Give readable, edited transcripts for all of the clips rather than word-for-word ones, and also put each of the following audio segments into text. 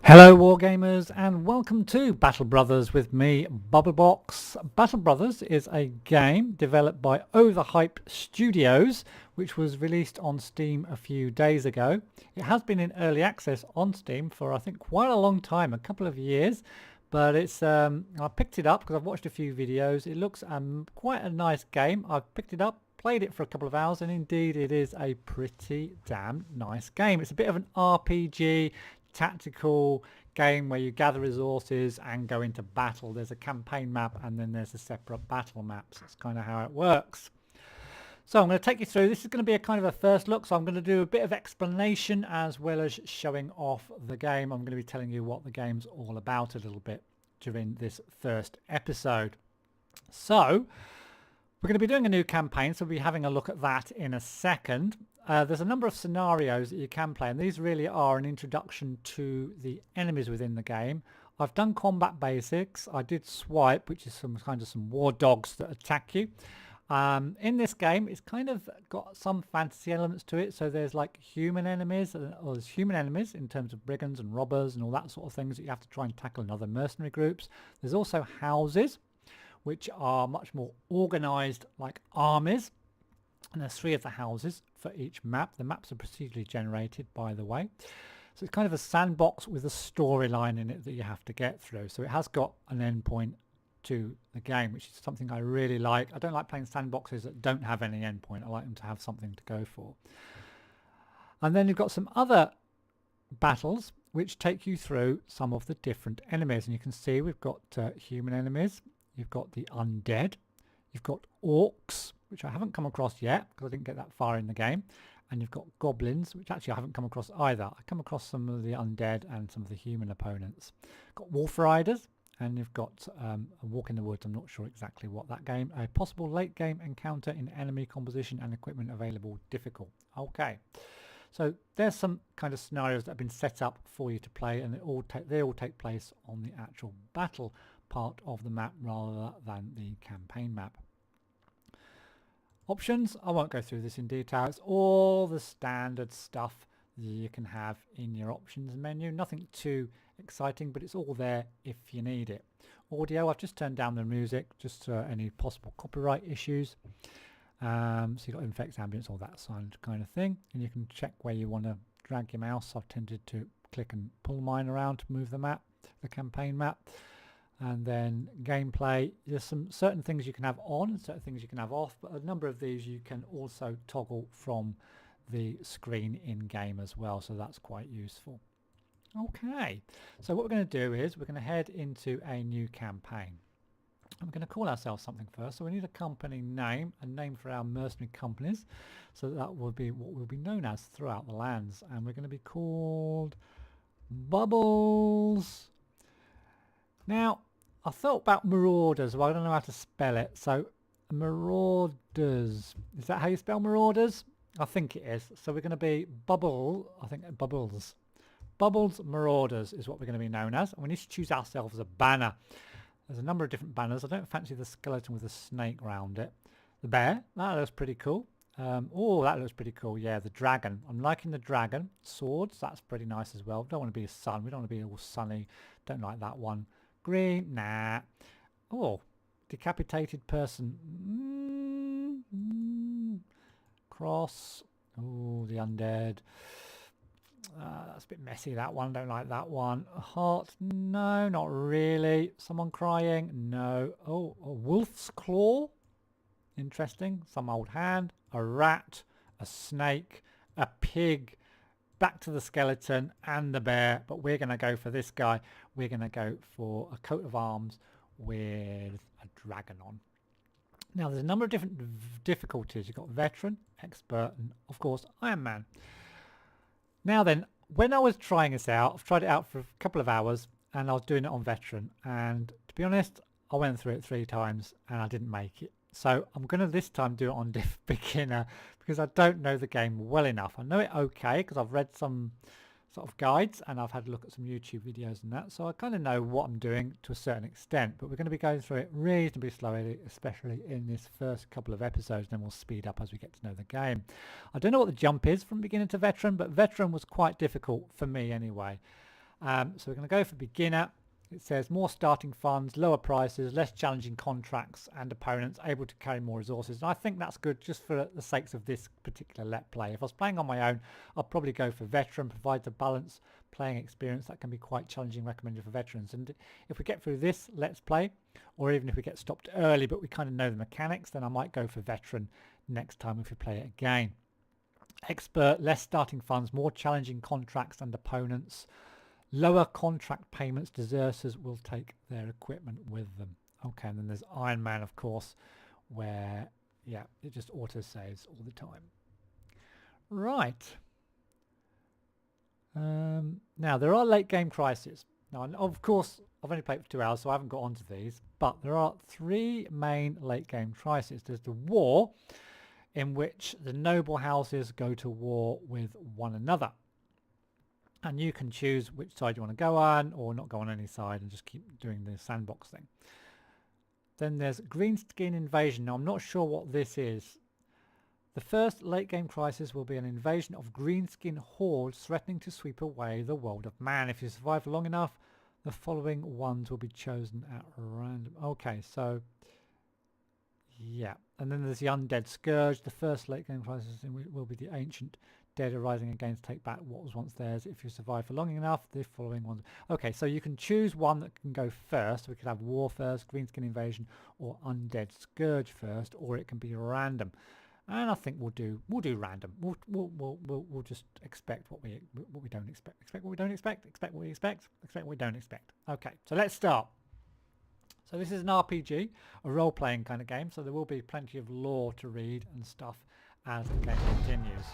Hello Wargamers and welcome to Battle Brothers with me, Bubblebox. Battle Brothers is a game developed by Overhype Studios which was released on Steam a few days ago. It has been in early access on Steam for I think quite a long time, a couple of years, but it's I picked it up because I've watched a few videos. It looks quite a nice game. I've picked it up, played it for a couple of hours, and indeed it is a pretty damn nice game. It's a bit of an RPG tactical game where you gather resources and go into battle. There's a campaign map and then there's a separate battle maps. That's kind of how it works. So I'm going to take you through. This is going to be a kind of a first look, so I'm going to do a bit of explanation as well as showing off the game. I'm going to be telling you what the game's all about a little bit during this first episode. So we're going to be doing a new campaign, so we'll be having a look at that in a second. There's a number of scenarios that you can play, and these really are an introduction to the enemies within the game. I've done combat basics. I did swipe, which is some war dogs that attack you. In this game, it's kind of got some fantasy elements to it. So there's like human enemies, or there's human enemies in terms of brigands and robbers and all that sort of things that you have to try and tackle in other mercenary groups. There's also houses, which are much more organized like armies. And there's 3 of the houses for each map. The maps are procedurally generated, by the way. So it's kind of a sandbox with a storyline in it that you have to get through. So it has got an endpoint to the game, which is something I really like. I don't like playing sandboxes that don't have any endpoint. I like them to have something to go for. And then you've got some other battles which take you through some of the different enemies. And you can see we've got human enemies. You've got the undead. You've got orcs, which I haven't come across yet because I didn't get that far in the game. And you've got goblins, which actually I haven't come across either. I come across some of the undead and some of the human opponents. Got wolf riders, and you've got a walk in the woods. I'm not sure exactly what that game. A possible late game encounter in enemy composition and equipment available difficult. Okay, so there's some kind of scenarios that have been set up for you to play, and they all take place on the actual battle part of the map rather than the campaign map. Options, I won't go through this in detail. It's all the standard stuff that you can have in your options menu. Nothing too exciting, but it's all there if you need it. Audio, I've just turned down the music, just any possible copyright issues. So you've got infect ambience, all that kind of thing. And you can check where you want to drag your mouse. I've tended to click and pull mine around to move the map, the campaign map. And then gameplay, there's some certain things you can have on and certain things you can have off, but a number of these you can also toggle from the screen in game as well, so that's quite useful. Okay, so what we're going to do is we're going to head into a new campaign. I'm going to call ourselves something first, so we need a company name, a name for our mercenary companies, so that will be what we'll be known as throughout the lands, and we're going to be called Bubbles. Now, I thought about Marauders, well I don't know how to spell it, so Marauders, is that how you spell Marauders? I think it is. So we're going to be Bubbles Marauders is what we're going to be known as, and we need to choose ourselves a banner. There's a number of different banners. I don't fancy the skeleton with a snake round it. The bear, that looks pretty cool. Oh, that looks pretty cool. Yeah, the dragon. I'm liking the dragon. Swords, that's pretty nice as well. Don't want to be a sun. We don't want to be all sunny. Don't like that one. Green, nah. Oh, decapitated person. Cross. Oh, the undead. That's a bit messy, that one. Don't like that one. Heart, no, not really. Someone crying, no. Oh, a wolf's claw. Interesting. Some old hand. A rat. A snake. A pig. Back to the skeleton and the bear, but we're going to go for this guy. We're going to go for a coat of arms with a dragon on. Now there's a number of different difficulties. You've got veteran, expert, and of course Iron Man. Now then, when I was trying this out, I've tried it out for a couple of hours and I was doing it on veteran, and to be honest I went through it 3 times and I didn't make it. So I'm going to this time do it on beginner because I don't know the game well enough. I know it okay because I've read some sort of guides and I've had a look at some YouTube videos and that. So I kind of know what I'm doing to a certain extent. But we're going to be going through it reasonably slowly, especially in this first couple of episodes. Then we'll speed up as we get to know the game. I don't know what the jump is from beginner to veteran, but veteran was quite difficult for me anyway. So we're going to go for beginner. It says more starting funds, lower prices, less challenging contracts, and opponents able to carry more resources. And I think that's good just for the sakes of this particular let play. If I was playing on my own, I'll probably go for veteran, provides a balanced playing experience that can be quite challenging, recommended for veterans. And if we get through this let's play, or even if we get stopped early but we kind of know the mechanics, then I might go for veteran next time if we play it again. Expert, less starting funds, more challenging contracts and opponents. Lower contract payments, deserters will take their equipment with them. Okay, and then there's Iron Man, of course, where, yeah, it just auto-saves all the time. Right. Now, there are late game crises. Now, of course, I've only played for 2 hours, so I haven't got onto these, but there are 3 main late game crises. There's the war, in which the noble houses go to war with one another. And you can choose which side you want to go on or not go on any side and just keep doing the sandbox thing. Then there's Greenskin Invasion. Now I'm not sure what this is. The first late game crisis will be an invasion of greenskin hordes threatening to sweep away the world of man. If you survive long enough, the following ones will be chosen at random. Okay, so yeah. And then there's the Undead Scourge. The first late game crisis will be the ancient dead arising again to take back what was once theirs. If you survive for long enough, the following ones. Okay, so you can choose one that can go first. We could have War first, Greenskin Invasion, or Undead Scourge first, or it can be random. And I think we'll do random. We'll just expect what we don't expect. Expect what we don't expect. Expect what we expect. Expect what we don't expect. Okay, so let's start. So this is an RPG, a role-playing kind of game, so there will be plenty of lore to read and stuff as the game continues.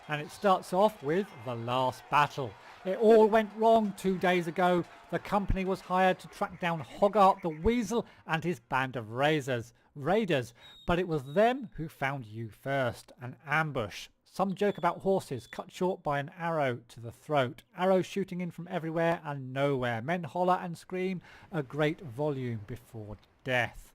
And it starts off with the last battle. It all went wrong 2 days ago. The company was hired to track down Hogarth the Weasel and his band of raiders, but it was them who found you first. An ambush. Some joke about horses cut short by an arrow to the throat. Arrows shooting in from everywhere and nowhere. Men holler and scream a great volume before death.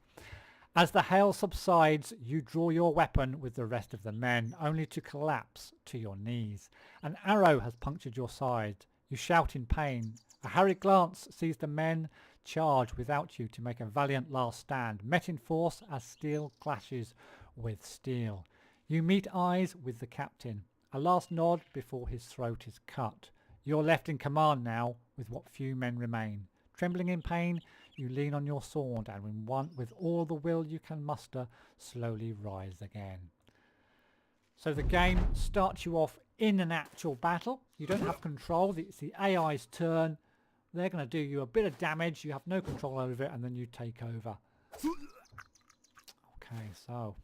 As the hail subsides, you draw your weapon with the rest of the men, only to collapse to your knees. An arrow has punctured your side. You shout in pain. A hurried glance sees the men charge without you to make a valiant last stand, met in force as steel clashes with steel. You meet eyes with the captain. A last nod before his throat is cut. You're left in command now with what few men remain. Trembling in pain, you lean on your sword and with all the will you can muster, slowly rise again. So the game starts you off in an actual battle. You don't have control. It's the AI's turn. They're going to do you a bit of damage. You have no control over it, and then you take over. Okay, so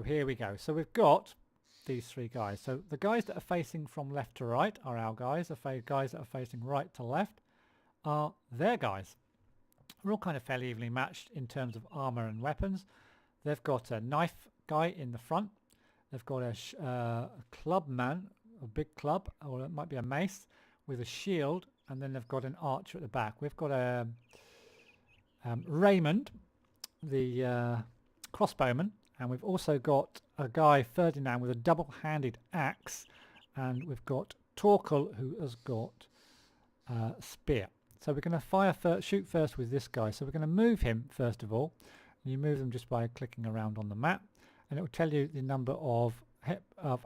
here we go. So we've got these 3 guys. So the guys that are facing from left to right are our guys. The guys that are facing right to left are their guys. We're all kind of fairly evenly matched in terms of armor and weapons. They've got a knife guy in the front. They've got a club man, a big club, or it might be a mace with a shield, and then they've got an archer at the back. We've got a Raymond, the crossbowman, and we've also got a guy, Ferdinand, with a double-handed axe, and we've got Torkel, who has got spear. So we're going to shoot first with this guy. So we're going to move him first of all. You move them just by clicking around on the map, and it will tell you the number of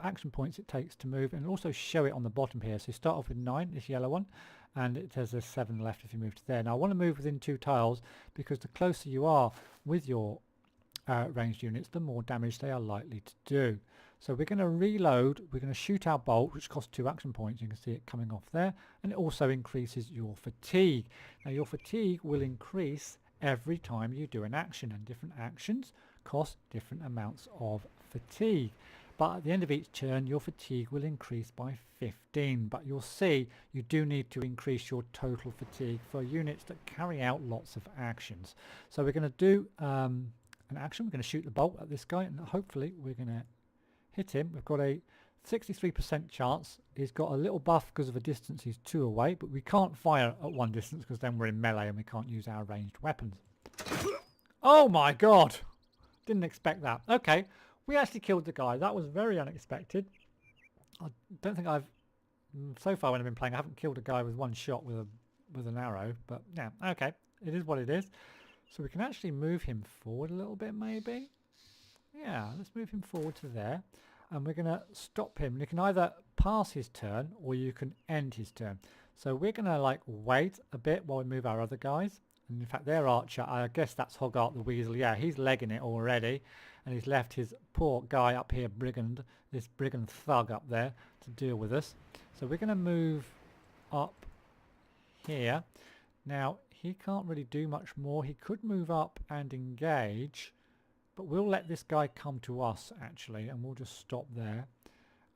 action points it takes to move, and it'll also show it on the bottom here. So you start off with 9, this yellow one, and it says there's 7 left if you move to there. Now I want to move within 2 tiles because the closer you are with your ranged units, the more damage they are likely to do. So we're going to reload. We're going to shoot our bolt, which costs 2 action points. You can see it coming off there, and it also increases your fatigue. Now your fatigue will increase every time you do an action, and different actions cost different amounts of fatigue. But at the end of each turn, your fatigue will increase by 15. But you'll see you do need to increase your total fatigue for units that carry out lots of actions. So we're going to do an action. We're going to shoot the bolt at this guy, and hopefully we're going to hit him. We've got a 63% chance. He's got a little buff because of a distance he's 2 away, but we can't fire at 1 distance because then we're in melee and we can't use our ranged weapons. Oh my god! Didn't expect that. Okay, we actually killed the guy. That was very unexpected. I don't think I've So far when I've been playing, I haven't killed a guy with one shot with an arrow, but yeah, okay, it is what it is. So we can actually move him forward a little bit, maybe. Yeah, let's move him forward to there, and we're going to stop him. You can either pass his turn or you can end his turn. So we're going to like wait a bit while we move our other guys. And in fact, their archer, I guess that's Hogarth the Weasel. Yeah, he's legging it already, and he's left his poor guy up here, this brigand thug up there, to deal with us. So we're going to move up here. Now, he can't really do much more. He could move up and engage, but we'll let this guy come to us, actually, and we'll just stop there.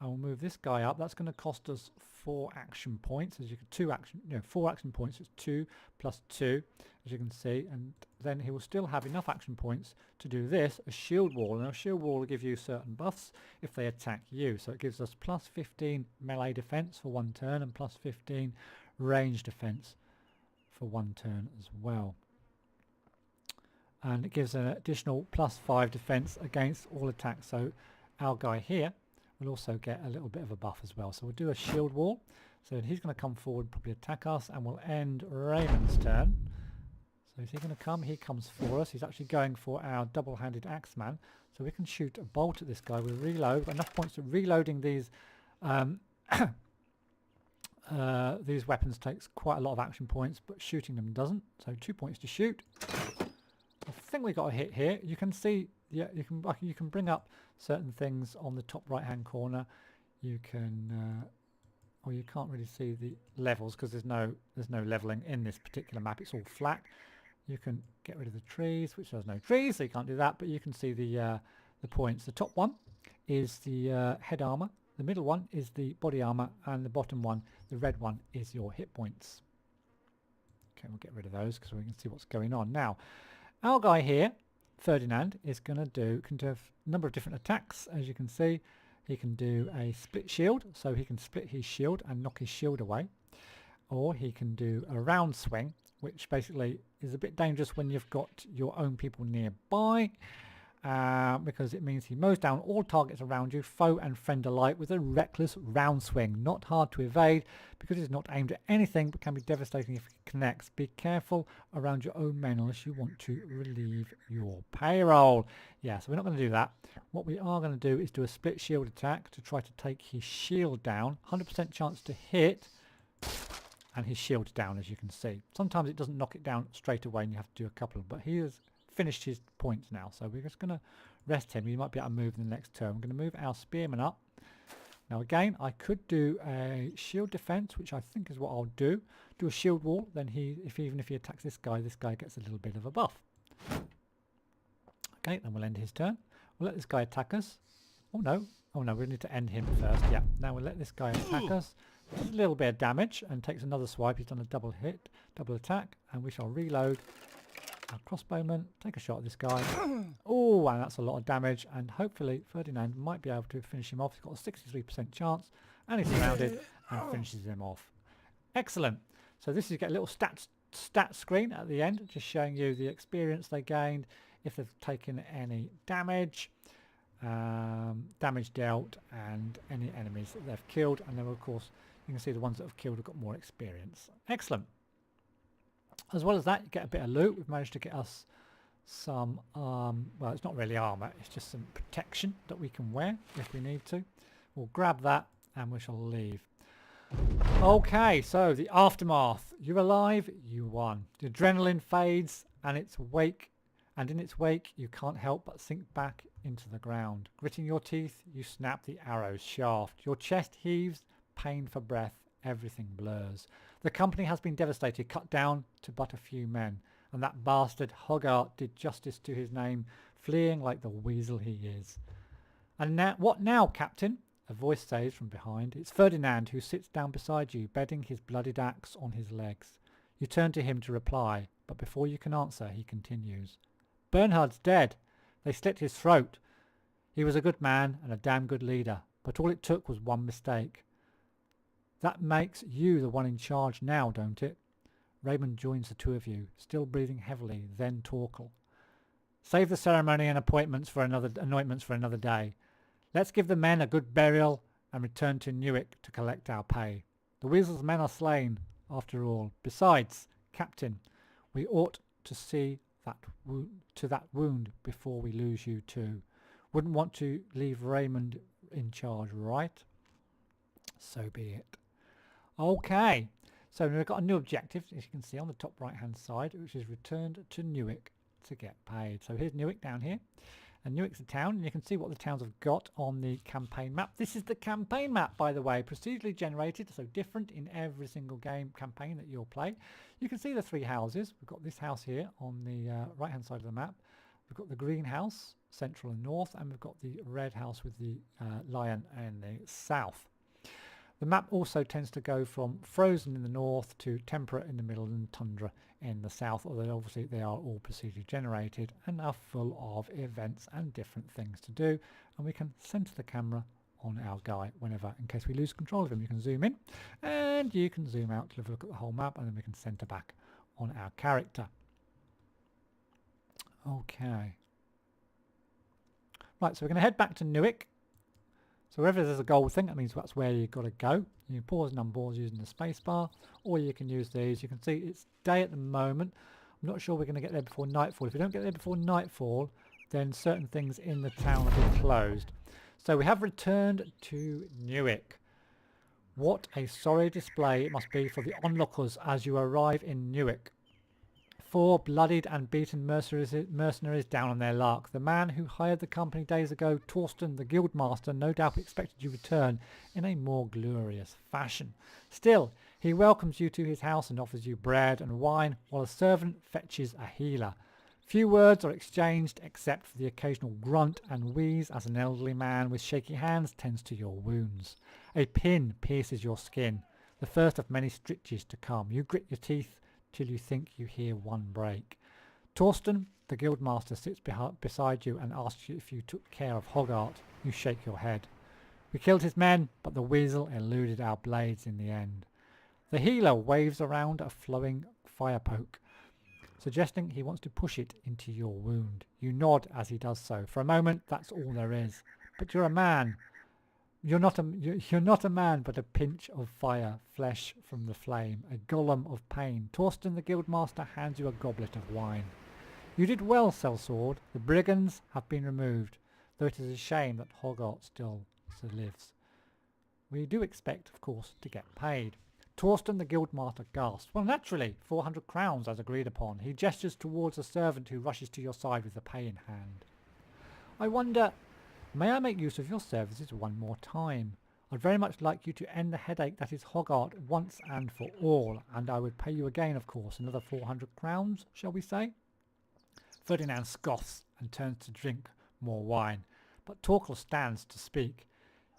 And we'll move this guy up. That's going to cost us 4 action points. As you can, 4 action points. It's 2 plus 2, as you can see. And then he will still have enough action points to do this, a shield wall. And a shield wall will give you certain buffs if they attack you. So it gives us plus 15 melee defense for 1 turn and plus 15 range defense for 1 turn as well. And it gives an additional plus 5 defense against all attacks. So our guy here will also get a little bit of a buff as well. So we'll do a shield wall. So he's going to come forward, probably attack us, and we'll end Raymond's turn. So is he going to come? He comes for us. He's actually going for our double-handed axeman. So we can shoot a bolt at this guy with reload. We've got enough points to reloading these. These weapons takes quite a lot of action points, but shooting them doesn't. So 2 points to shoot. I think we got a hit here. You can see, yeah, you can bring up certain things on the top right hand corner. You can, or you can't really see the levels because there's no leveling in this particular map. It's all flat. You can get rid of the trees, which there's no trees, so you can't do that. But you can see the points. The top one is the head armor. The middle one is the body armor, and the bottom one, the red one, is your hit points. Okay, we'll get rid of those because we can see what's going on now. Our guy here, Ferdinand, is going to do a number of different attacks. As you can see, he can do a split shield, so he can split his shield and knock his shield away. Or he can do a round swing, which basically is a bit dangerous when you've got your own people nearby, because it means he mows down all targets around you, foe and friend alike, with a reckless round swing. Not hard to evade because it's not aimed at anything, but can be devastating if it connects. Be careful around your own men unless you want to relieve your payroll. Yeah, so we're not going to do that. What we are going to do is do a split shield attack to try to take his shield down. 100% chance to hit, and his shield's down, as you can see. Sometimes it doesn't knock it down straight away and you have to do a couple, but he has finished his points now, so we're just going to rest him. He might be able to move in the next turn. We're going to move our spearman up. Now again, I could do a shield defense, which I think is what I'll do. Do a shield wall, then even if he attacks this guy gets a little bit of a buff. Okay, then we'll end his turn. We'll let this guy attack us. Oh no, we need to end him first. Yeah, now we'll let this guy attack us. Just a little bit of damage and takes another swipe. He's done a double hit, double attack, and we shall reload our crossbowman, take a shot at this guy. Oh, and that's a lot of damage, and hopefully Ferdinand might be able to finish him off. He's got a 63% chance, and he's surrounded and finishes him off. Excellent. So this is, you get a little stat screen at the end, just showing you the experience they gained, if they've taken any damage, damage dealt, and any enemies that they've killed. And then of course you can see the ones that have killed have got more experience. Excellent. As well as that, you get a bit of loot. We've managed to get us some, well, it's not really armour, it's just some protection that we can wear if we need to. We'll grab that and we shall leave. Okay, so the aftermath. You're alive, you won. The adrenaline fades and in its wake you can't help but sink back into the ground. Gritting your teeth, you snap the arrow's shaft. Your chest heaves, pain for breath. Everything blurs. The company has been devastated, cut down to but a few men, and that bastard Hogarth did justice to his name, fleeing like the weasel he is. And now, what now, Captain? A voice says from behind. It's Ferdinand, who sits down beside you, bedding his bloodied axe on his legs. You turn to him to reply, but before you can answer, he continues. Bernhard's dead. They slit his throat. He was a good man and a damn good leader, but all it took was one mistake. That makes you the one in charge now, don't it? Raymond joins the two of you, still breathing heavily, then Torkel. Save the ceremony and anointments for another day. Let's give the men a good burial and return to Newark to collect our pay. The weasel's men are slain, after all. Besides, Captain, we ought to see that wound before we lose you too. Wouldn't want to leave Raymond in charge, right? So be it. Okay, so we've got a new objective, as you can see on the top right hand side, which is returned to Newark to get paid. So here's Newark down here, and Newark's a town, and you can see what the towns have got on the campaign map. This is the campaign map, by the way, procedurally generated, so different in every single game campaign that you'll play. You can see the three houses. We've got this house here on the right hand side of the map. We've got the green house, central and north, and we've got the red house with the lion in the south. The map also tends to go from frozen in the north to temperate in the middle and tundra in the south, although obviously they are all procedurally generated and are full of events and different things to do. And we can center the camera on our guy whenever, in case we lose control of him. You can zoom in and you can zoom out to have a look at the whole map, and then we can center back on our character. Okay. Right, so we're going to head back to Newark. So wherever there's a gold thing, that means that's where you've got to go. You can pause and unpause using the space bar, or you can use these. You can see it's day at the moment. I'm not sure we're going to get there before nightfall. If we don't get there before nightfall, then certain things in the town have been closed. So we have returned to Newark. What a sorry display it must be for the onlookers as you arrive in Newark. 4 bloodied and beaten mercenaries down on their luck. The man who hired the company days ago, Torsten the Guildmaster, no doubt expected you to return in a more glorious fashion. Still, he welcomes you to his house and offers you bread and wine, while a servant fetches a healer. Few words are exchanged except for the occasional grunt and wheeze as an elderly man with shaky hands tends to your wounds. A pin pierces your skin, the first of many stitches to come. You grit your teeth till you think you hear one break. Torsten, the Guildmaster, sits beside you and asks you if you took care of Hogarth. You shake your head. We killed his men, but the weasel eluded our blades in the end. The healer waves around a flowing fire poke, suggesting he wants to push it into your wound. You nod as he does so. For a moment, that's all there is. But you're a man. You're not a man, but a pinch of fire, flesh from the flame, a golem of pain. Torsten the Guildmaster hands you a goblet of wine. You did well, sellsword. The brigands have been removed, though it is a shame that Hogarth still lives. We do expect, of course, to get paid. Torsten the Guildmaster gasps. Well, naturally, 400 crowns as agreed upon. He gestures towards a servant who rushes to your side with the pay in hand. I wonder, may I make use of your services one more time? I'd very much like you to end the headache that is Hogarth once and for all, and I would pay you again, of course, another 400 crowns, shall we say? Ferdinand scoffs and turns to drink more wine, but Torkel stands to speak.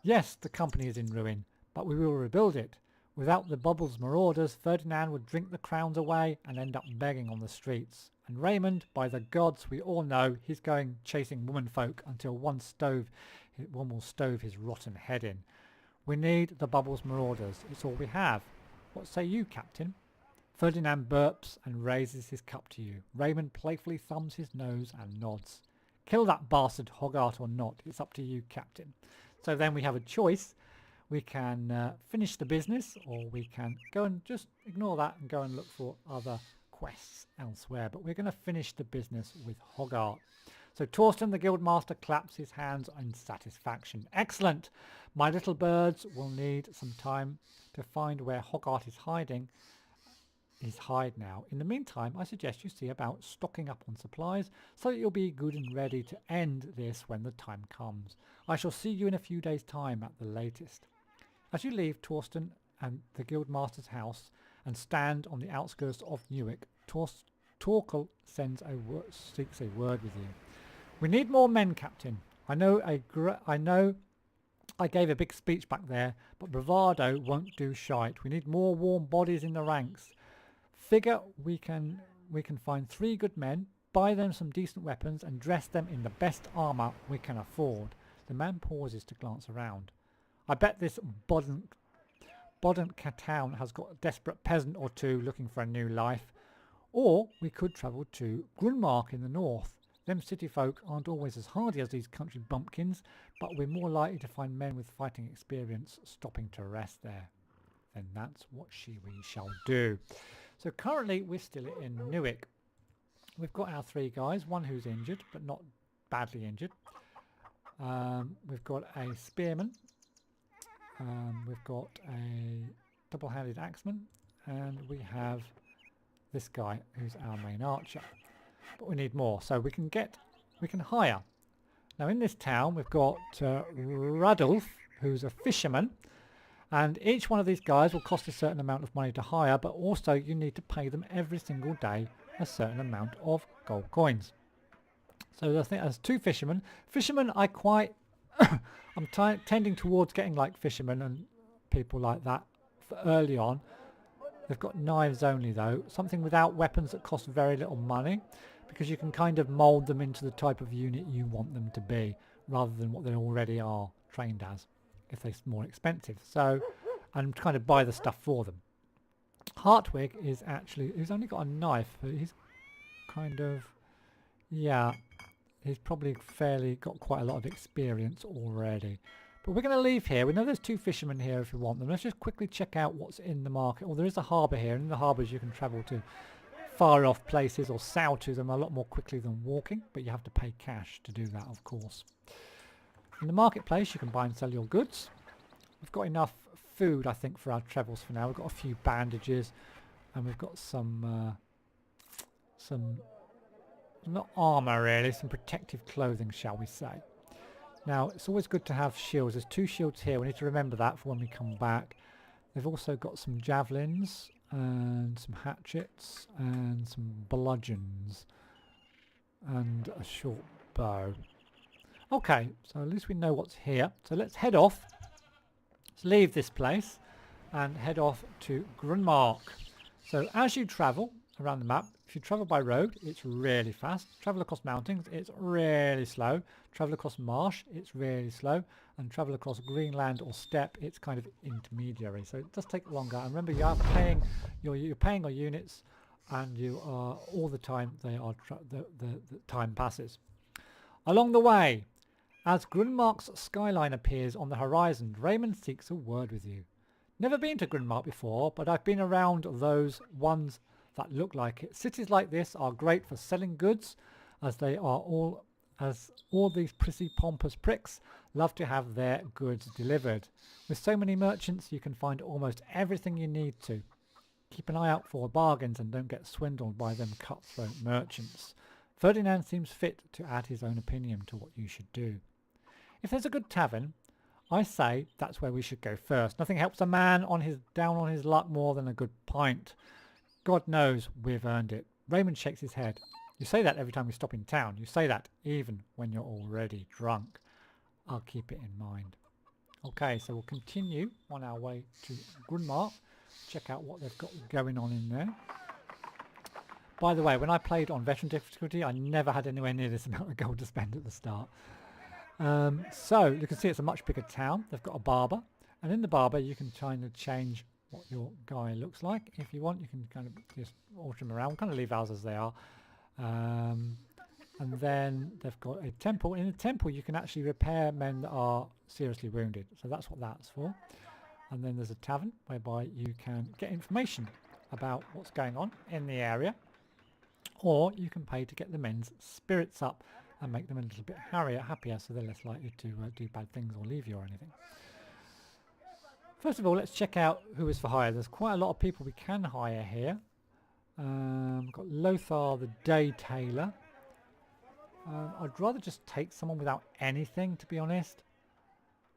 Yes, the company is in ruin, but we will rebuild it. Without the Bubbles Marauders, Ferdinand would drink the crowns away and end up begging on the streets. And Raymond, by the gods, we all know he's going chasing womenfolk until one will stove his rotten head in. We need the Bubbles Marauders. It's all we have. What say you, Captain? Ferdinand burps and raises his cup to you. Raymond playfully thumbs his nose and nods. Kill that bastard Hogarth or not. It's up to you, Captain. So then we have a choice. We can finish the business, or we can go and just ignore that and go and look for other quests elsewhere. But we're going to finish the business with Hogarth. So Torsten the Guildmaster claps his hands in satisfaction. Excellent! My little birds will need some time to find where Hogarth is hiding. Hide now. In the meantime, I suggest you see about stocking up on supplies so that you'll be good and ready to end this when the time comes. I shall see you in a few days' time at the latest. As you leave Torsten and the Guildmaster's house and stand on the outskirts of Newark, Torkel seeks a word with you. We need more men, Captain. I know I gave a big speech back there, but bravado won't do shite. We need more warm bodies in the ranks. Figure we can find 3 good men, buy them some decent weapons and dress them in the best armour we can afford. The man pauses to glance around. I bet this Bodent town has got a desperate peasant or two looking for a new life. Or we could travel to Grunmark in the north. Them city folk aren't always as hardy as these country bumpkins, but we're more likely to find men with fighting experience stopping to rest there. then that's what we shall do. So currently we're still in Newark. We've got our 3 guys, one who's injured, but not badly injured. We've got a spearman. We've got a double-handed axeman, and we have this guy who's our main archer. But we need more, so we can hire. Now in this town we've got Radulf, who's a fisherman, and each one of these guys will cost a certain amount of money to hire, but also you need to pay them every single day a certain amount of gold coins. So I think there's 2 fishermen. Fishermen I quite I'm tending towards getting like fishermen and people like that for early on. They've got knives only though, something without weapons that cost very little money, because you can kind of mould them into the type of unit you want them to be rather than what they already are trained as if they're more expensive. So, and kind of buy the stuff for them. Hartwig is actually, he's only got a knife, but he's kind of, yeah, he's probably got quite a lot of experience already. But we're going to leave here. We know there's 2 fishermen here if you want them. Let's just quickly check out what's in the market. Well, there is a harbour here, and in the harbours you can travel to far off places or sail to them a lot more quickly than walking, but you have to pay cash to do that, of course. In the marketplace you can buy and sell your goods. We've got enough food, I think, for our travels for now. We've got a few bandages, and we've got some not armour really, some protective clothing, shall we say. Now it's always good to have shields. There's 2 shields here, we need to remember that for when we come back. They've also got some javelins and some hatchets and some bludgeons and a short bow. Okay, so at least we know what's here. So let's head off. Let's leave this place and head off to Grunmark. So as you travel around the map, if you travel by road, it's really fast. Travel across mountains, it's really slow. Travel across marsh, it's really slow. And travel across greenland or steppe, it's kind of intermediary. So it does take longer. And remember, you are paying you're paying your units, and you are all the time they are the time passes. Along the way, as Grunmark's skyline appears on the horizon, Raymond seeks a word with you. Never been to Grunmark before, but I've been around those ones that look like it. Cities like this are great for selling goods, as all these prissy pompous pricks love to have their goods delivered. With so many merchants you can find almost everything you need to. Keep an eye out for bargains and don't get swindled by them cutthroat merchants. Ferdinand seems fit to add his own opinion to what you should do. If there's a good tavern, I say that's where we should go first. Nothing helps a man down on his luck more than a good pint. God knows we've earned it. Raymond shakes his head. You say that every time we stop in town. You say that even when you're already drunk. I'll keep it in mind. Okay, so we'll continue on our way to Grunmark. Check out what they've got going on in there. By the way, when I played on veteran difficulty, I never had anywhere near this amount of gold to spend at the start. So you can see it's a much bigger town. They've got a barber, and in the barber you can kind of change what your guy looks like. If you want, you can kind of just alter them around. We'll kind of leave ours as they are. And then they've got a temple. In the temple you can actually repair men that are seriously wounded, so that's what that's for. And then there's a tavern whereby you can get information about what's going on in the area, or you can pay to get the men's spirits up and make them a little bit happier, so they're less likely to do bad things or leave you or anything. First of all, let's check out who is for hire. There's quite a lot of people we can hire here. We've got Lothar the Day Tailor. I'd rather just take someone without anything, to be honest.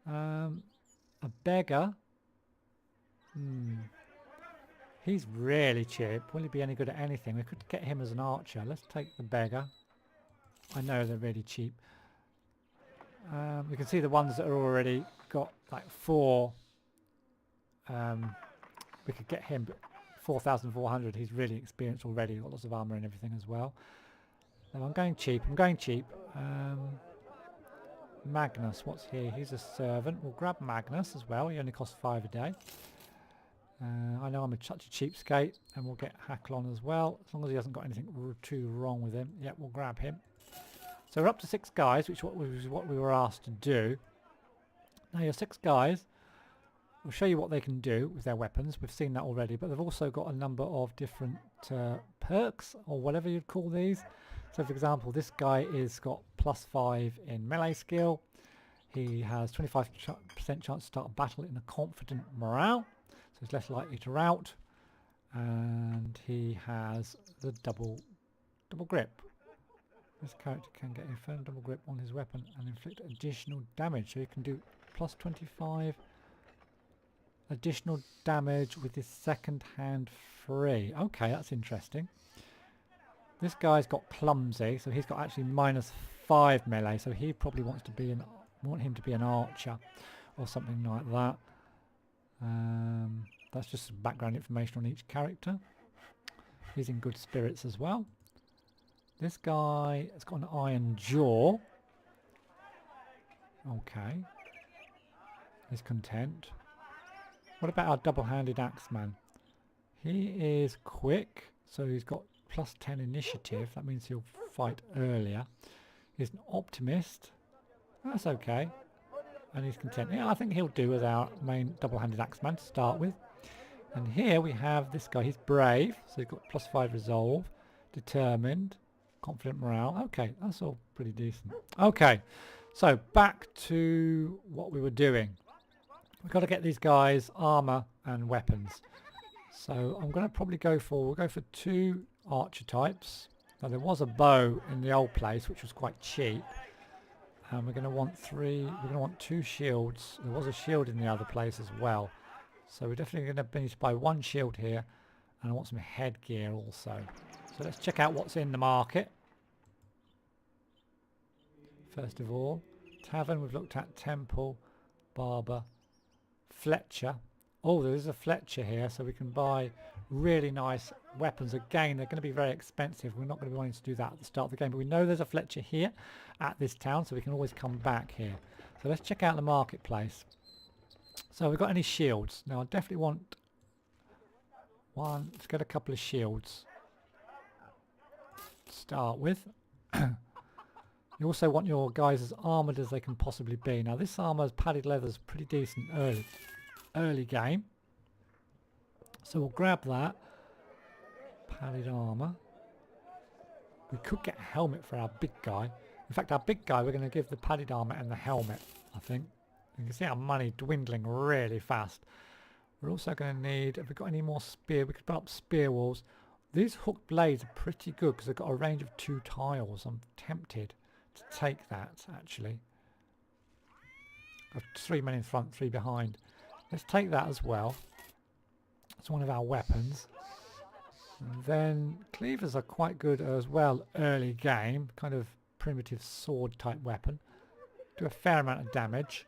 A beggar. He's really cheap. Will he be any good at anything? We could get him as an archer. Let's take the beggar. I know they're really cheap. You can see the ones that are already got like 4. We could get him, but 4,400. He's really experienced already. Got lots of armor and everything as well. No, I'm going cheap. Magnus, what's he? He's a servant. We'll grab Magnus as well. He only costs 5 a day. I know I'm such a cheapskate, and we'll get Hacklon as well, as long as he hasn't got anything too wrong with him. Yep, we'll grab him. So we're up to 6 guys, which was what we were asked to do. Now your 6 guys, we'll show you what they can do with their weapons. We've seen that already, but they've also got a number of different perks, or whatever you'd call these. So for example, this guy is got +5 in melee skill. He has 25% chance to start a battle in a confident morale, so he's less likely to rout. And he has the double grip. This character can get a firm double grip on his weapon and inflict additional damage, so he can do +25 additional damage with his second hand free. Okay, that's interesting. This guy's got clumsy, so he's got actually -5 melee, so he probably want him to be an archer or something like that. That's just some background information on each character. He's in good spirits as well. This guy has got an iron jaw. Okay. He's content. What about our double-handed axeman? He is quick, so he's got +10 initiative. That means he'll fight earlier. He's an optimist. That's okay. And he's content. Yeah, I think he'll do as our main double-handed axeman to start with. And here we have this guy. He's brave, so he's got +5 resolve, determined, confident morale. Okay, that's all pretty decent. Okay, so back to what we were doing. We've got to get these guys armor and weapons. So I'm going to probably we'll go for 2 archer types. Now there was a bow in the old place, which was quite cheap. And we're going to want 2 shields. There was a shield in the other place as well. So we're definitely going to need to buy 1 shield here, and I want some headgear also. So let's check out what's in the market. First of all, tavern we've looked at, temple, barber, Fletcher. Oh, there is a Fletcher here, so we can buy really nice weapons. Again, they're going to be very expensive. We're not going to be wanting to do that at the start of the game, but we know there's a Fletcher here at this town, so we can always come back here. So let's check out the marketplace. So we've got any shields? Now I definitely want one. Let's get a couple of shields to start with. You also want your guys as armoured as they can possibly be. Now this armour's padded leather's pretty decent early game. So we'll grab that. Padded armour. We could get a helmet for our big guy. In fact, our big guy we're going to give the padded armour and the helmet, I think. You can see our money dwindling really fast. We're also going to need, have we got any more spear? We could put up spear walls. These hooked blades are pretty good because they've got a range of 2 tiles. I'm tempted to take that, actually. I've 3 men in front, 3 behind. Let's take that as well. It's one of our weapons. And then cleavers are quite good as well early game. Kind of primitive sword type weapon. Do a fair amount of damage.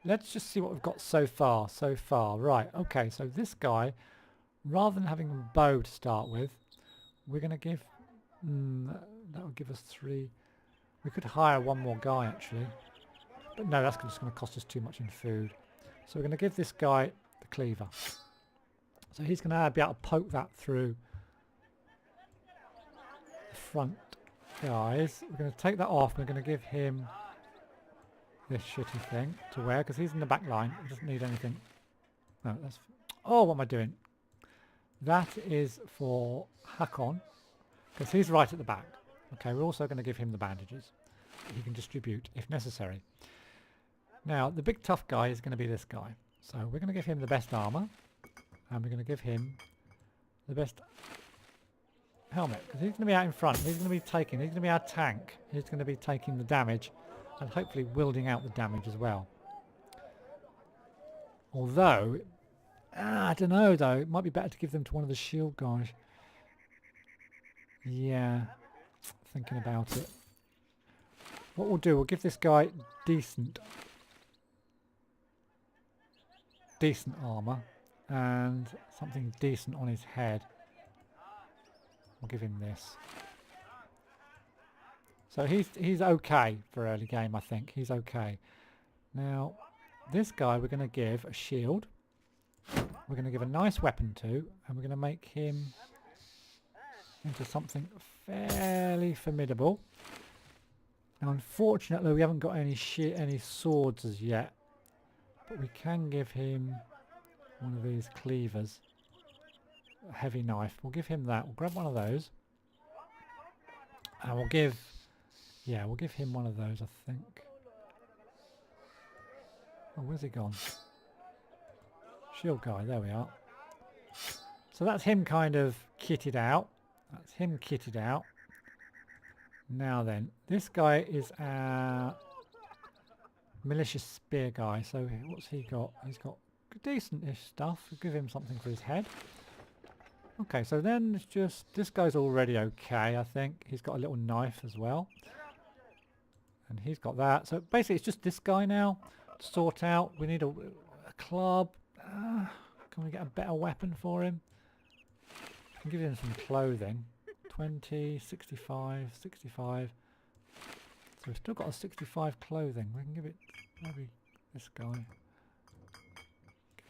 Let's just see what we've got so far. Right, okay, so this guy, rather than having a bow to start with, we're going to give, that would give us 3. We could hire 1 more guy actually, but no, that's just going to cost us too much in food. So we're going to give this guy the cleaver. So he's going to be able to poke that through the front guys. We're going to take that off and we're going to give him this shitty thing to wear because he's in the back line. He doesn't need anything. No, that's... Oh, what am I doing? That is for Hakon because he's right at the back. Okay, we're also going to give him the bandages that he can distribute if necessary. Now, the big tough guy is going to be this guy. So we're going to give him the best armor and we're going to give him the best helmet because he's going to be out in front. He's going to be our tank. He's going to be taking the damage and hopefully wielding out the damage as well. Although, I don't know though, it might be better to give them to one of the shield guys. Yeah, thinking about it. What we'll do, we'll give this guy decent armor and something decent on his head. We'll give him this. So he's okay for early game, I think. He's okay. Now, this guy we're going to give a shield. We're going to give a nice weapon to, and we're going to make him into something fairly formidable. Now, unfortunately, we haven't got any swords as yet. but we can give him one of these cleavers. A heavy knife. We'll give him that. We'll grab one of those. And we'll give... Yeah, we'll give him one of those, I think. Oh, where's he gone? Shield guy, there we are. So that's him kind of kitted out. That's him kitted out. Now then, this guy is our malicious spear guy. So what's he got? He's got decent-ish stuff. We'll give him something for his head. Okay, so then it's just... This guy's already okay, I think. He's got a little knife as well. And he's got that. So basically it's just this guy now to sort out. We need a club. Can we get a better weapon for him? I can give him some clothing. 20, 65, 65. So we've still got a 65 clothing. We can give it maybe this guy. Give him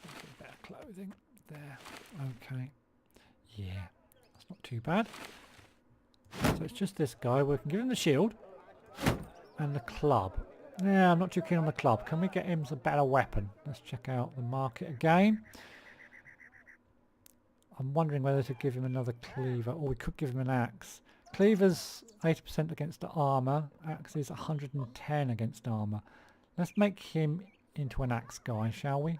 some better clothing. There. Okay. Yeah. That's not too bad. So it's just this guy. We can give him the shield. And the club. Yeah, I'm not too keen on the club. Can we get him a better weapon? Let's check out the market again. I'm wondering whether to give him another cleaver, or we could give him an axe. Cleaver's 80% against the armour. Axe is 110 against armour. Let's make him into an axe guy, shall we?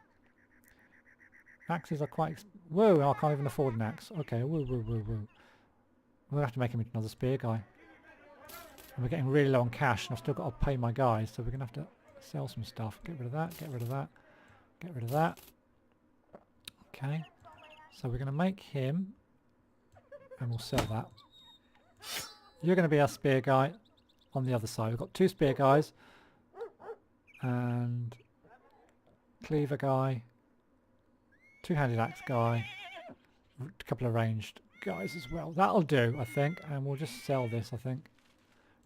Axes are quite... Whoa, I can't even afford an axe. Okay, whoa, whoa, whoa, whoa. We'll have to make him into another spear guy. And we're getting really low on cash, and I've still got to pay my guys, so we're going to have to sell some stuff. Get rid of that, get rid of that, get rid of that. Okay, so we're going to make him, and we'll sell that. You're going to be our spear guy on the other side. We've got two spear guys, and cleaver guy, two-handed axe guy, a couple of ranged guys as well. That'll do, I think, and we'll just sell this, I think.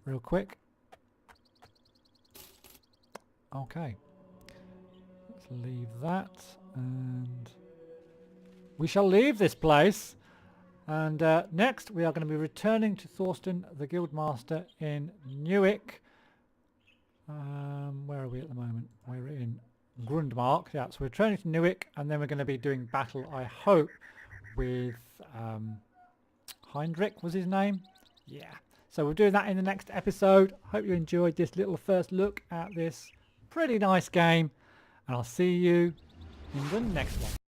Real quick. Okay. Let's leave that, and we shall leave this place. And next we are going to be returning to Thorsten the Guildmaster in Newick. Where are we at the moment? We're in Grundmark. Yeah, so we're returning to Newick, and then we're going to be doing battle, I hope, with Heinrich was his name? Yeah. So we'll do that in the next episode. Hope you enjoyed this little first look at this pretty nice game. And I'll see you in the next one.